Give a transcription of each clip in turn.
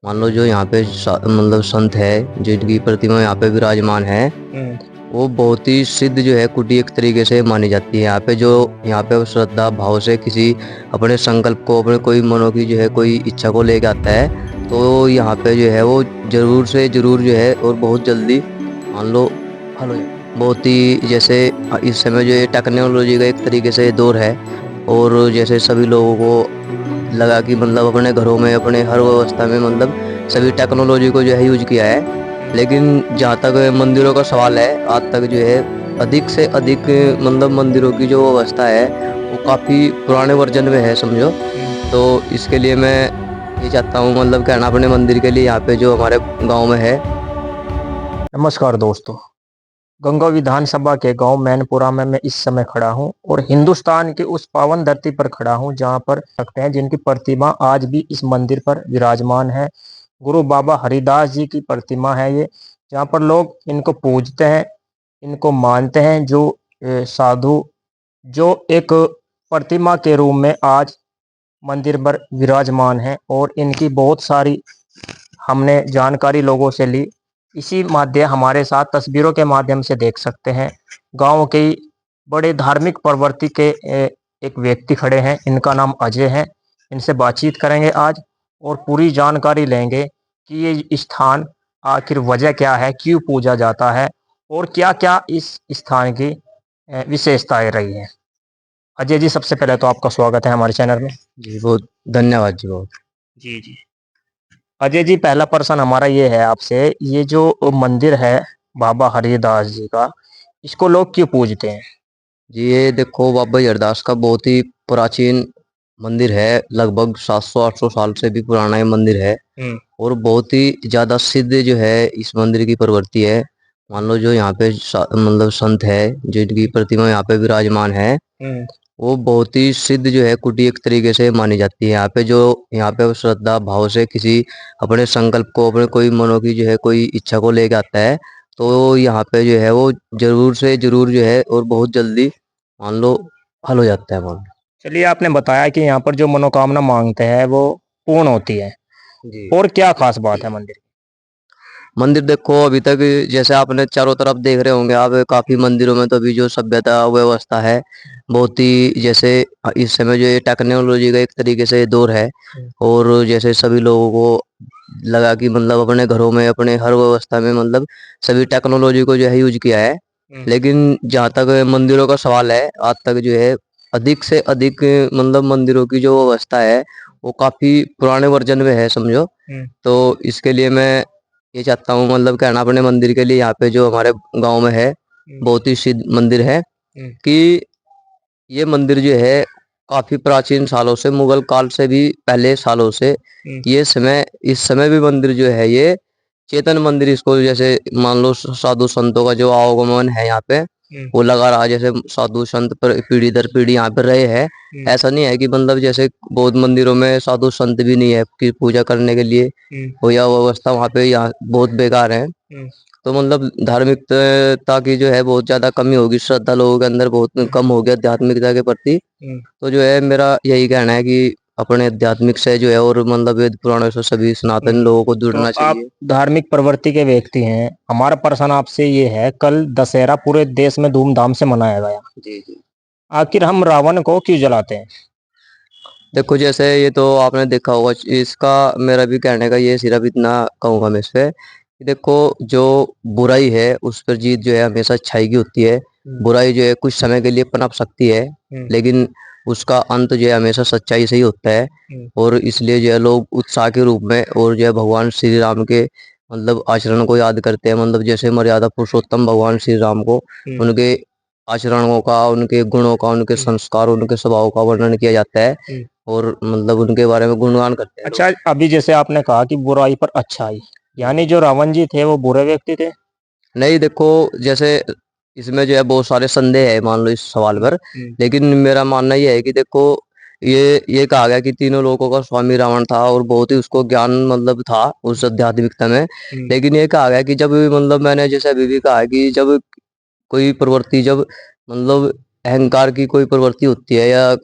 मान लो जो यहाँ पे मतलब संत है जिनकी प्रतिमा यहाँ पे विराजमान है, वो बहुत ही सिद्ध जो है कुटी एक तरीके से मानी जाती है। यहाँ पे वो श्रद्धा भाव से किसी अपने संकल्प को, अपने कोई मनो की जो है कोई इच्छा को लेके आता है, तो यहाँ पे जो है वो जरूर से जरूर जो है और बहुत जल्दी मान लो हल हो जाता है। बहुत ही जैसे इस समय जो ये टेक्नोलॉजी का एक तरीके से दौर है, और जैसे सभी लोगों को लगा कि मतलब अपने घरों में अपने हर व्यवस्था में मतलब सभी टेक्नोलॉजी को जो है यूज किया है। लेकिन जहाँ तक मंदिरों का सवाल है, आज तक जो है अधिक से अधिक मतलब मंदिरों की जो व्यवस्था है वो काफ़ी पुराने वर्जन में है समझो। तो इसके लिए मैं ये चाहता हूँ मतलब कहना अपने मंदिर के लिए यहाँ पे जो हमारे गांव में है। नमस्कार दोस्तों। गंगा विधानसभा के गांव मैनपुरा में मैं इस समय खड़ा हूं और हिंदुस्तान की उस पावन धरती पर खड़ा हूं जहां पर सकते हैं जिनकी प्रतिमा आज भी इस मंदिर पर विराजमान है। गुरु बाबा हरिदास जी की प्रतिमा है ये, जहां पर लोग इनको पूजते हैं, इनको मानते हैं। जो साधु जो एक प्रतिमा के रूप में आज मंदिर पर विराजमान है और इनकी बहुत सारी हमने जानकारी लोगों से ली। इसी माध्यम हमारे साथ तस्वीरों के माध्यम से देख सकते हैं गांव के बड़े धार्मिक प्रवृत्ति के एक व्यक्ति खड़े हैं। इनका नाम अजय है। इनसे बातचीत करेंगे आज और पूरी जानकारी लेंगे कि ये स्थान आखिर वजह क्या है, क्यों पूजा जाता है और क्या क्या इस स्थान की विशेषताएं रही हैं। अजय जी, सबसे पहले तो आपका स्वागत है हमारे चैनल में। जी बहुत धन्यवाद जी बहुत। जी जी। अजय जी, पहला प्रश्न हमारा ये है आपसे, ये जो मंदिर है बाबा हरिदास जी का, इसको लोग क्यों पूजते हैं? जी ये देखो बाबा हरदास का बहुत ही प्राचीन मंदिर है, लगभग 700-800 साल से भी पुराना ये मंदिर है। हम्म। और बहुत ही ज्यादा सिद्ध जो है इस मंदिर की प्रवृत्ति है। मान लो जो यहाँ पे मतलब संत है जिनकी प्रतिमा यहाँ पे विराजमान है, हम्म। वो बहुत ही सिद्ध जो है कुटी एक तरीके से मानी जाती है। यहाँ पे वो श्रद्धा भाव से किसी अपने संकल्प को, अपने कोई मनो की जो है कोई इच्छा को लेके आता है, तो यहाँ पे जो है वो जरूर से जरूर जो है और बहुत जल्दी मान लो हल हो जाता है मान लो। चलिए, आपने बताया कि यहाँ पर जो मनोकामना मांगते हैं वो पूर्ण होती है, जी और क्या खास बात है मंदिर की? मंदिर देखो अभी तक जैसे आपने चारों तरफ देख रहे होंगे आप, काफी मंदिरों में तो अभी जो सभ्यता व्यवस्था है बहुत ही जैसे इस समय जो ये टेक्नोलॉजी का एक तरीके से दौर है, और जैसे सभी लोगों को लगा कि मतलब अपने घरों में अपने हर व्यवस्था में मतलब सभी टेक्नोलॉजी को जो है यूज किया है। लेकिन जहाँ तक मंदिरों का सवाल है, आज तक जो है अधिक से अधिक मतलब मंदिरों की जो व्यवस्था है वो काफी पुराने वर्जन में है समझो। हम्म। तो इसके लिए मैं ये चाहता हूँ मतलब कहना अपने मंदिर के लिए यहाँ पे जो हमारे गांव में है हम्म। बहुत ही सिद्ध मंदिर है हम्म। कि ये मंदिर जो है काफी प्राचीन सालों से, मुगल काल से भी पहले सालों से हम्म। ये समय इस समय भी मंदिर जो है ये चेतन मंदिर, इसको जैसे मान लो साधु संतों का जो आवागमन है यहाँ पे हम्म। वो लगा रहा। जैसे साधु संत पर पीढ़ी दर पीढ़ी यहाँ पे रहे हैं। हम्म। ऐसा नहीं है कि मतलब जैसे बौद्ध मंदिरों में साधु संत भी नहीं है कि पूजा करने के लिए, हम्म। हो या व्यवस्था वहाँ पे यहाँ बहुत बेकार है। हम्म। तो मतलब धार्मिकता की जो है बहुत ज्यादा कमी होगी, श्रद्धा लोगों के अंदर बहुत कम हो गया आध्यात्मिकता के प्रति। हम्म। तो जो है मेरा यही कहना है कि अपने आध्यात्मिक से जो है और मतलब वेद पुराणों से सभी सनातन हम्म। लोगों को तो जुड़ना आप चाहिए। धार्मिक प्रवृत्ति के व्यक्ति हैं। हमारा प्रश्न आपसे ये है, कल दशहरा पूरे देश में धूमधाम से मनाया गया, जी जी। आखिर हम रावण को क्यों जलाते हैं? देखो जैसे ये तो आपने देखा होगा, इसका मेरा भी कहने का ये सिर्फ इतना कहूंगा मैं इस पे कि देखो जो बुराई है उस पर जीत जो है हमेशा अच्छाई की होती है। हम्म। बुराई जो है कुछ समय के लिए पनप सकती है, हम्म। लेकिन उसका अंत जो है हमेशा सच्चाई से ही होता है। हम्म। और इसलिए जो है लोग उत्साह के रूप में और जो है भगवान श्री राम के मतलब आचरण को याद करते हैं। मतलब जैसे मर्यादा पुरुषोत्तम भगवान श्री राम को हम्म। उनके आचरणों का, उनके गुणों का, उनके हम्म। संस्कार, उनके स्वभाव का वर्णन किया जाता है, हम्म। और मतलब उनके बारे में गुणगान करते हैं लोग। अच्छा, अभी जैसे आपने कहा कि बुराई पर अच्छाई, यानी जो रावण जी थे वो बुरे व्यक्ति थे? नहीं देखो जैसे इसमें जो है बहुत सारे संदेह है मान लो इस सवाल हम्म। पर, हम्म। लेकिन मेरा मानना ये है कि देखो ये कहा गया कि तीनों लोगों का स्वामी रावण था और बहुत ही उसको ज्ञान मतलब था उस आध्यात्मिकता में। हम्म। लेकिन ये कहा गया कि जब मतलब मैंने जैसे अभी भी कहा कि जब कोई प्रवृत्ति, जब मतलब अहंकार की कोई प्रवृत्ति होती है या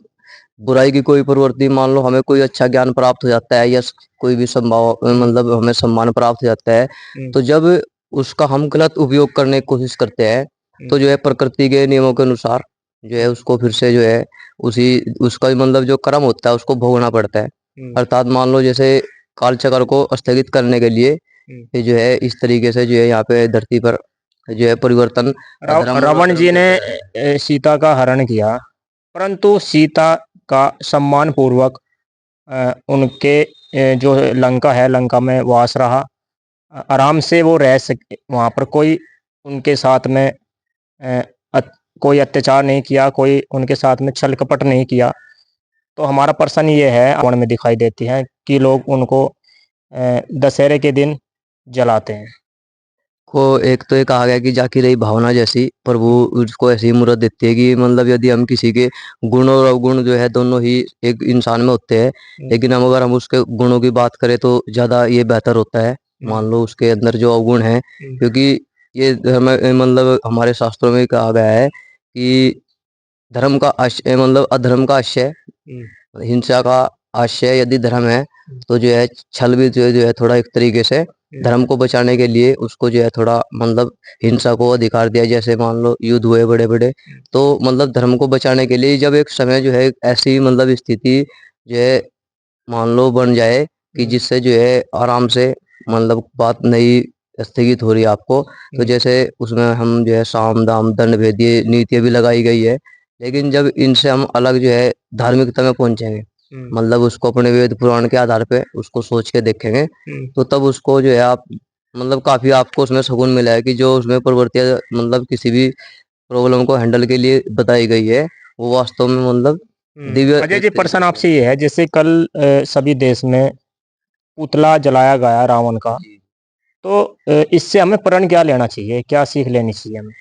बुराई की कोई प्रवृत्ति, मान लो हमें कोई अच्छा ज्ञान प्राप्त हो जाता है या कोई भी संभाव मतलब हमें सम्मान प्राप्त हो जाता है, तो जब उसका हम गलत उपयोग करने की कोशिश करते हैं, तो जो है प्रकृति के नियमों के अनुसार जो है उसको फिर से जो है उसी उसका मतलब जो कर्म होता है उसको भोगना पड़ता है। अर्थात मान लो जैसे कालचक्र को स्थगित करने के लिए ये जो है इस तरीके से जो है यहाँ पे धरती पर जो है परिवर्तन अधर्म और रावण अधर्म जी के ने होते हैं। सीता का हरण किया, परंतु सीता का सम्मान पूर्वक उनके जो लंका है, लंका में वास रहा। आराम से वो रह सके वहाँ पर, कोई उनके साथ में अ, कोई अत्याचार नहीं किया, कोई उनके साथ में छल कपट नहीं किया। तो हमारा प्रश्न ये है, रावण में दिखाई देती है कि लोग उनको दशहरे के दिन जलाते हैं। को एक तो ये कहा गया कि जाकी रही भावना जैसी प्रभु उसको ऐसी मूर्त देती है कि मतलब यदि हम किसी के गुण और अवगुण जो है दोनों ही एक इंसान में होते हैं, लेकिन हम अगर हम उसके गुणों की बात करें तो ज्यादा ये बेहतर होता है। मान लो उसके अंदर जो अवगुण है, क्योंकि ये हमें मतलब हमारे शास्त्रों में कहा गया है कि धर्म का आशय मतलब अधर्म का आशय, हिंसा का आशय यदि धर्म है, तो जो है छल भी जो है थोड़ा एक तरीके से धर्म को बचाने के लिए उसको जो है थोड़ा मतलब हिंसा को अधिकार दिया। जैसे मान लो युद्ध हुए बड़े बड़े, तो मतलब धर्म को बचाने के लिए जब एक समय जो है ऐसी मतलब स्थिति जो है मान लो बन जाए कि जिससे जो है आराम से मतलब बात नहीं स्थगित हो रही है आपको, तो जैसे उसमें हम जो है साम दाम दंड भेद ये नीतियां भी लगाई गई है। लेकिन जब इनसे हम अलग जो है धार्मिकता में पहुंचेंगे, मतलब उसको अपने वेद पुराण के आधार पे उसको सोच के देखेंगे, तो तब उसको जो है आप मतलब काफी आपको उसमें सुकून मिला है कि जो उसमें प्रवृत्तियां मतलब किसी भी प्रॉब्लम को हैंडल के लिए बताई गई है, वो वास्तव में मतलब दिव्य अजय एक जी, तरीके प्रश्न से है। आपसे ये है, जैसे कल सभी देश में पुतला जलाया गया रावण का, जी। तो इससे हमें प्रण क्या लेना चाहिए, क्या सीख लेनी चाहिए हमें?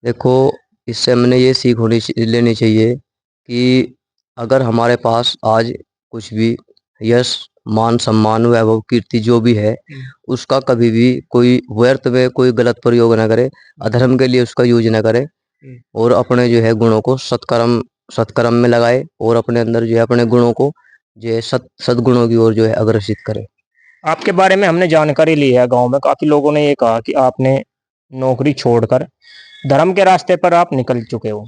देखो, इससे हमने ये सीख लेनी चाहिए कि अगर हमारे पास आज कुछ भी यश मान सम्मान वैभव कीर्ति जो भी है, उसका कभी भी कोई व्यर्थ में कोई गलत प्रयोग ना करे, अधर्म के लिए उसका यूज ना करे, और अपने जो है गुणों को सत्कर्म सत्कर्म में लगाए और अपने अंदर जो है अपने गुणों को जो है सद्गुणों की ओर जो है अग्रसित करे। आपके बारे में हमने जानकारी ली है, गांव में काफी लोगों ने ये कहा कि आपने नौकरी छोड़कर धर्म के रास्ते पर आप निकल चुके हो।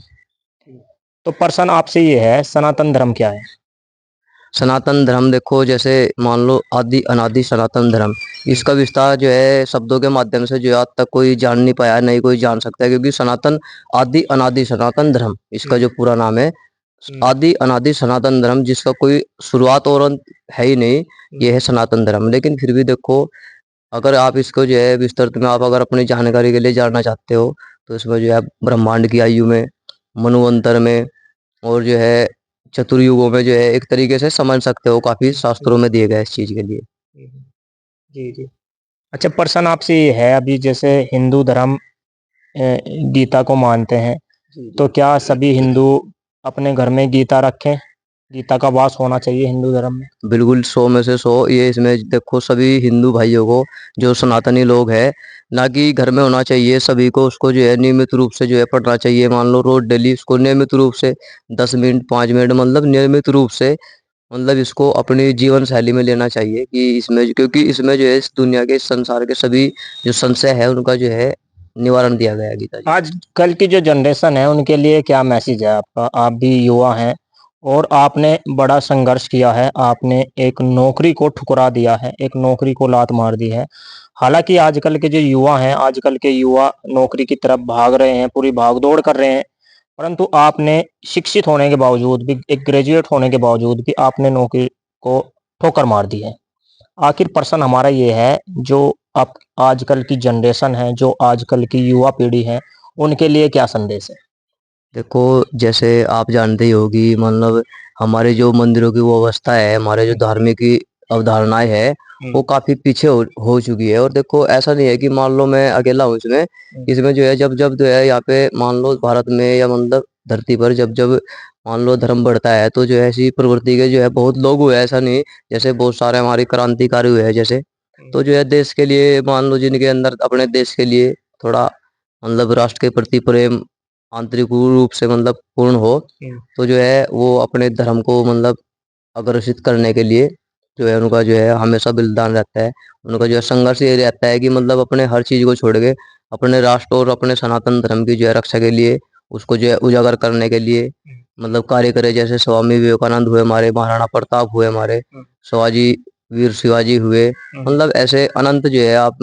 तो प्रश्न आपसे ये है, सनातन धर्म क्या है? सनातन धर्म देखो, जैसे मान लो आदि अनादि सनातन धर्म, इसका विस्तार जो है शब्दों के माध्यम से जो आज तक कोई जान नहीं पाया, नहीं कोई जान सकता है, क्योंकि सनातन आदि अनादि सनातन धर्म इसका जो पूरा नाम है। आदि अनादि सनातन धर्म जिसका कोई शुरुआत और अंत है ही नहीं, ये है सनातन धर्म। लेकिन फिर भी देखो, अगर आप इसको जो है विस्तृत में आप अगर अपनी जानकारी के लिए जानना चाहते हो, तो इसमें जो है ब्रह्मांड की आयु में, मनुवंतर में, और जो है चतुर्युगों में जो है एक तरीके से समझ सकते हो, काफी शास्त्रों में दिए गए इस चीज के लिए। जी जी। अच्छा, प्रश्न आपसे ये है, अभी जैसे हिंदू धर्म गीता को मानते हैं, तो क्या सभी हिंदू अपने घर में गीता रखें? गीता का वास होना चाहिए हिंदू धर्म में? बिल्कुल 100 में से 100 ये इसमें देखो, सभी हिंदू भाइयों को जो सनातनी लोग हैं, ना कि घर में होना चाहिए, सभी को उसको जो है नियमित रूप से जो है पढ़ना चाहिए। मान लो रोज डेली उसको नियमित रूप से 10 मिनट 5 मिनट मतलब नियमित रूप से मतलब इसको अपनी जीवन शैली में लेना चाहिए कि इसमें क्योंकि इसमें जो है इस दुनिया के इस संसार के सभी जो संशय है उनका जो है निवारण दिया गया है गीता जी में। आज कल की जो जनरेशन है उनके लिए क्या मैसेज है आपका? आप भी युवा हैं और आपने बड़ा संघर्ष किया है, आपने एक नौकरी को ठुकरा दिया है, एक नौकरी को लात मार दी है। हालांकि आजकल के जो युवा हैं, आजकल के युवा नौकरी की तरफ भाग रहे हैं, पूरी भागदौड़ कर रहे हैं, परंतु आपने शिक्षित होने के बावजूद भी, एक ग्रेजुएट होने के बावजूद भी आपने नौकरी को ठोकर मार दी है। आखिर प्रश्न हमारा ये है, जो अब आजकल की जनरेशन है, जो आजकल की युवा पीढ़ी है, उनके लिए क्या संदेश है? देखो, जैसे आप जानते ही होगी मतलब हमारे जो मंदिरों की वो अवस्था है, हमारे जो धार्मिक की अवधारणाएं है, वो काफी पीछे हो चुकी है। और देखो, ऐसा नहीं है कि मान लो मैं अकेला हूँ इसमें इसमें जो है जब जब जो है यहाँ पे मान लो भारत में या मतलब धरती पर जब जब मान लो धर्म बढ़ता है, तो जो है ऐसी प्रवृत्ति के जो है बहुत लोग हुए हैं, ऐसा नहीं। जैसे बहुत सारे हमारे क्रांतिकारी हुए हैं जैसे, तो जो है देश के लिए मान लो जिनके अंदर अपने देश के लिए थोड़ा मतलब राष्ट्र के प्रति प्रेम आंतरिक रूप से मतलब पूर्ण हो, तो जो है वो अपने धर्म को मतलब अग्रसित करने के लिए जो है उनका जो है हमेशा बलिदान रहता है। उनका जो है संघर्ष ये रहता है कि मतलब अपने हर चीज को छोड़ के अपने राष्ट्र और अपने सनातन धर्म की जो है रक्षा के लिए, उसको जो है उजागर करने के लिए मतलब कार्य करे। जैसे स्वामी विवेकानंद हुए हमारे, महाराणा प्रताप हुए हमारे, शिवाजी, वीर शिवाजी हुए, मतलब ऐसे अनंत जो है आप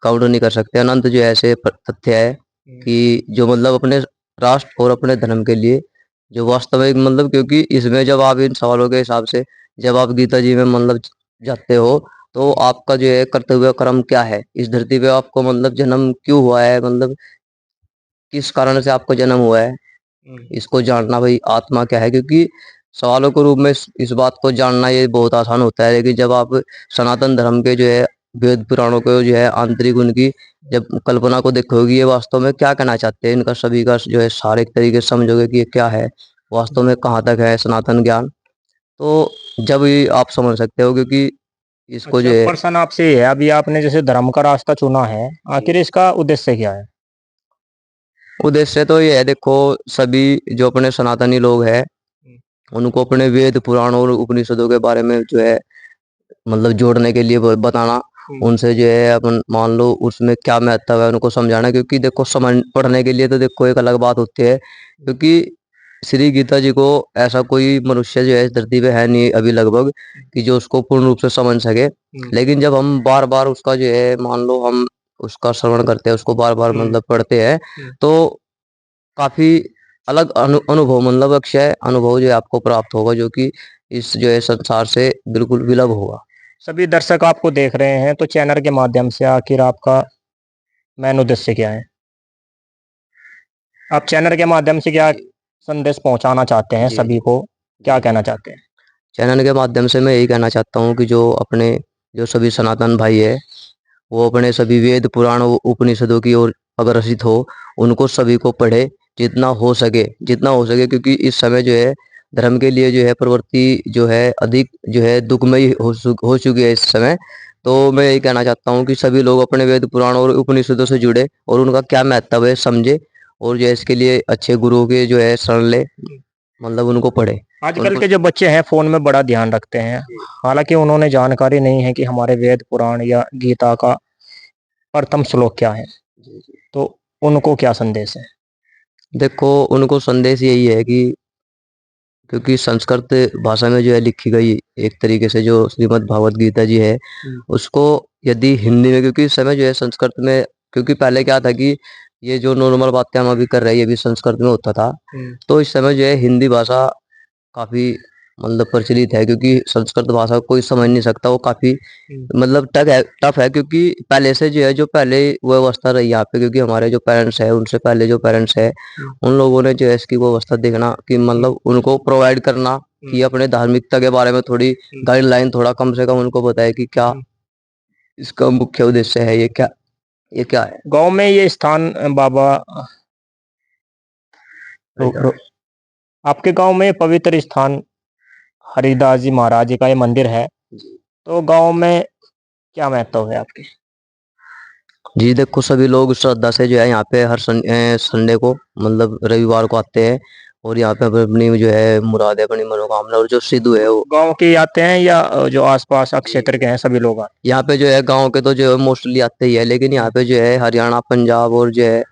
काउंट नहीं कर सकते। अनंत जो है ऐसे तथ्य है कि जो मतलब अपने राष्ट्र और अपने धर्म के लिए जो वास्तविक मतलब, क्योंकि इसमें जब आप इन सवालों के हिसाब से जब आप गीता जी में मतलब जाते हो, तो आपका जो है कर्तव्य कर्म क्या है इस धरती पे, आपको मतलब जन्म क्यों हुआ है, मतलब किस कारण से आपको जन्म हुआ है, इसको जानना भाई आत्मा क्या है। क्योंकि सवालों के रूप में इस बात को जानना ये बहुत आसान होता है, लेकिन जब आप सनातन धर्म के जो है वेद पुराणों को जो है आंतरिक उनकी जब कल्पना को देखोगे, ये वास्तव में क्या कहना चाहते हैं, इनका सभी का जो है सारे एक तरीके से समझोगे कि ये क्या है, वास्तव में कहाँ तक है सनातन ज्ञान, तो जब ये आप समझ सकते हो। क्योंकि इसको जो अच्छा, है प्रश्न आपसे ये है, अभी आपने जैसे धर्म का रास्ता चुना है, आखिर इसका उद्देश्य क्या है? उद्देश्य तो ये है, देखो सभी जो अपने सनातनी लोग हैं उनको अपने वेद पुराण और उपनिषदों के बारे में जो है मतलब जोड़ने के लिए बताना, उनसे जो है अपन मान लो उसमें क्या महत्व है उनको समझाना। क्योंकि देखो समझ पढ़ने के लिए तो देखो एक अलग बात होती है, क्योंकि श्री गीता जी को ऐसा कोई मनुष्य जो है इस धरती पे है नहीं अभी लगभग कि जो उसको पूर्ण रूप से समझ सके। लेकिन जब हम बार बार उसका जो है मान लो हम उसका श्रवण करते हैं, उसको बार बार मतलब पढ़ते हैं, तो काफी अलग अनुभव मतलब अक्षय अनुभव जो है आपको प्राप्त होगा, जो कि इस जो है संसार से बिल्कुल विलग होगा। सभी दर्शक आपको देख रहे हैं, तो चैनल के माध्यम से आखिर आपका मेन उद्देश्य क्या है? आप चैनल के माध्यम से क्या संदेश पहुंचाना चाहते हैं, जी सभी को क्या कहना चाहते हैं? चैनल के माध्यम से मैं यही कहना चाहता हूँ कि जो अपने जो सभी सनातन भाई है वो अपने सभी वेद पुराण उपनिषदों की ओर अग्रसित हो, उनको सभी को पढ़े जितना हो सके, जितना हो सके। क्योंकि इस समय जो है धर्म के लिए जो है प्रवृत्ति जो है अधिक जो है दुखमयी हो चुकी है इस समय। तो मैं यही कहना चाहता हूँ कि सभी लोग अपने वेद पुराण और उपनिषदों से जुड़े और उनका क्या महत्व है समझे, और जो है इसके लिए अच्छे गुरुओं के जो है शरण ले, मतलब उनको पढ़े। आजकल उनको के जो बच्चे हैं फोन में बड़ा ध्यान रखते हैं, हालांकि उन्होंने जानकारी नहीं है कि हमारे वेद पुराण या गीता का प्रथम श्लोक क्या है, तो उनको क्या संदेश है? देखो उनको संदेश यही है कि क्योंकि संस्कृत भाषा में जो है लिखी गई एक तरीके से जो श्रीमद् भागवत गीता जी है, उसको यदि हिंदी में, क्योंकि इस समय जो है संस्कृत में, क्योंकि पहले क्या था कि ये जो नॉर्मल बातें हम अभी कर रहे हैं ये भी संस्कृत में होता था, तो इस समय जो है हिंदी भाषा काफी मतलब प्रचलित है। क्योंकि संस्कृत भाषा कोई समझ नहीं सकता, वो काफी मतलब टफ है। क्योंकि पहले से जो है जो पहले व्यवस्था रही यहाँ पे, क्योंकि हमारे जो पेरेंट्स है उनसे पहले जो पेरेंट्स है उन लोगों ने जो है इसकी व्यवस्था देखना कि मतलब उनको प्रोवाइड करना कि अपने धार्मिकता के बारे में थोड़ी गाइडलाइन थोड़ा कम से कम उनको बताए कि क्या इसका मुख्य उद्देश्य है, ये क्या है। गांव में ये स्थान बाबा आपके गांव में पवित्र स्थान हरिदास जी महाराज जी का ये मंदिर है, तो गांव में क्या महत्व है आपके? जी देखो सभी लोग श्रद्धा से जो है यहाँ पे हर संडे को मतलब रविवार को आते हैं, और यहाँ पे अपनी जो है मुराद है, अपनी मनोकामना और जो सिद्ध हुए वो गांव के ही आते हैं या जो आसपास क्षेत्र के हैं सभी लोग आते यहाँ पे जो है गांव के तो जो है मोस्टली आते ही है, लेकिन यहाँ पे जो है हरियाणा पंजाब और जो है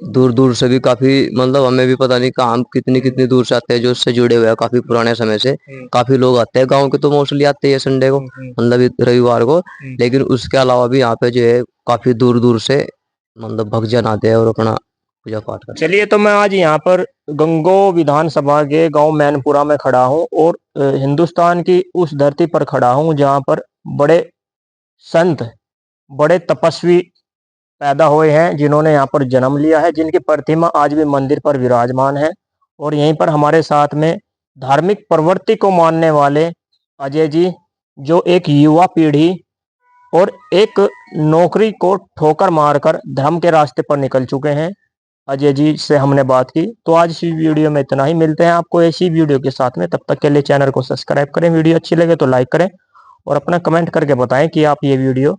दूर दूर से भी काफी, मतलब हमें भी पता नहीं कहाँ कितनी कितनी दूर से आते हैं जो इससे जुड़े हुए हैं काफी पुराने समय से। काफी लोग आते हैं, गांव के तो मोस्टली आते ही है संडे को, मतलब रविवार को। लेकिन उसके अलावा भी यहाँ पे जो है काफी दूर दूर से मतलब भक्तजन आते हैं और अपना पूजा पाठ करते हैं। चलिए, तो मैं आज यहाँ पर गंगो विधानसभा के गांव मैनपुरा में खड़ा हूँ और हिंदुस्तान की उस धरती पर खड़ा हूँ जहाँ पर बड़े संत, बड़े तपस्वी पैदा हुए हैं, जिन्होंने यहाँ पर जन्म लिया है, जिनकी प्रतिमा आज भी मंदिर पर विराजमान है। और यहीं पर हमारे साथ में धार्मिक प्रवृत्ति को मानने वाले अजय जी, जो एक युवा पीढ़ी और एक नौकरी को ठोकर मारकर धर्म के रास्ते पर निकल चुके हैं, अजय जी से हमने बात की। तो आज इस वीडियो में इतना ही, मिलते हैं आपको ऐसी वीडियो के साथ में, तब तक के लिए चैनल को सब्सक्राइब करें, वीडियो अच्छी लगे तो लाइक करें और अपना कमेंट करके बताएं कि आप ये वीडियो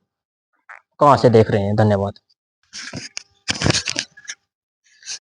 कहाँ से देख रहे हैं। धन्यवाद।